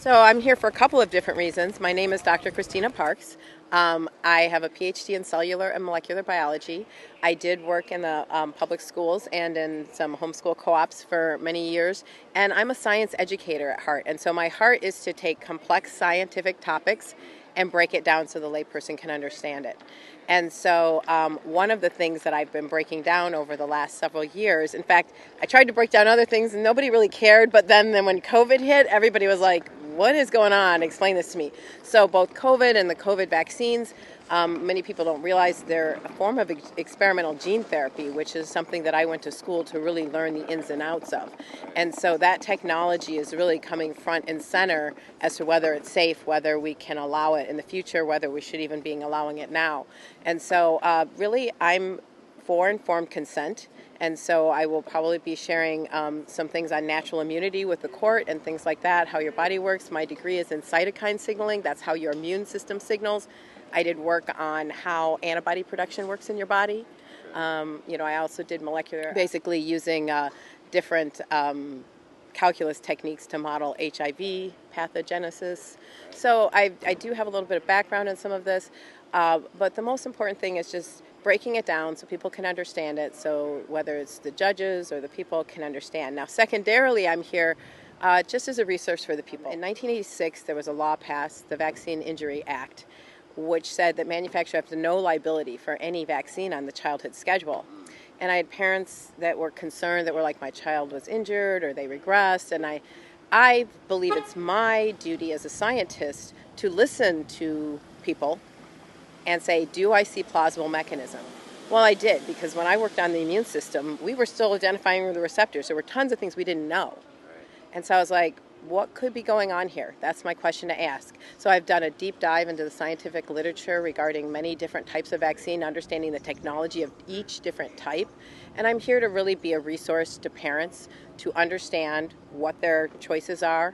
So I'm here for a couple of different reasons. My name is Dr. Christina Parks. I have a PhD in cellular and molecular biology. I did work in the public schools and in some homeschool co-ops for many years, and I'm a science educator at heart. And so my heart is to take complex scientific topics and break it down so the layperson can understand it. And so one of the things that I've been breaking down over the last several years, in fact, I tried to break down other things and nobody really cared, but then when COVID hit, everybody was like, what is going on? Explain this to me. So both COVID and the COVID vaccines, many people don't realize they're a form of experimental gene therapy, which is something that I went to school to really learn the ins and outs of. And so that technology is really coming front and center as to whether it's safe, whether we can allow it in the future, whether we should even be allowing it now. And so really I'm for informed consent. And so I will probably be sharing some things on natural immunity with the court and things like that, how your body works. My degree is in cytokine signaling. That's how your immune system signals. I did work on how antibody production works in your body. I also did molecular, basically using different calculus techniques to model HIV pathogenesis. So I do have a little bit of background in some of this, but the most important thing is just breaking it down so people can understand it, so whether it's the judges or the people can understand. Now, secondarily, I'm here just as a resource for the people. In 1986, there was a law passed, the Vaccine Injury Act, which said that manufacturers have no liability for any vaccine on the childhood schedule. And I had parents that were concerned that were like, my child was injured or they regressed, and I believe it's my duty as a scientist to listen to people and say, do I see plausible mechanism? Well, I did, because when I worked on the immune system, we were still identifying the receptors. There were tons of things we didn't know. And so I was like, what could be going on here? That's my question to ask. So I've done a deep dive into the scientific literature regarding many different types of vaccine, understanding the technology of each different type. And I'm here to really be a resource to parents to understand what their choices are,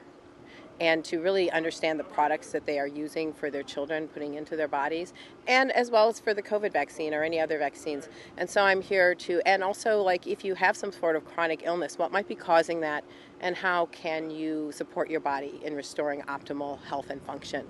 and to really understand the products that they are using for their children, putting into their bodies, and as well as for the COVID vaccine or any other vaccines. And so I'm here to, and also like if you have some sort of chronic illness, what might be causing that, and how can you support your body in restoring optimal health and function?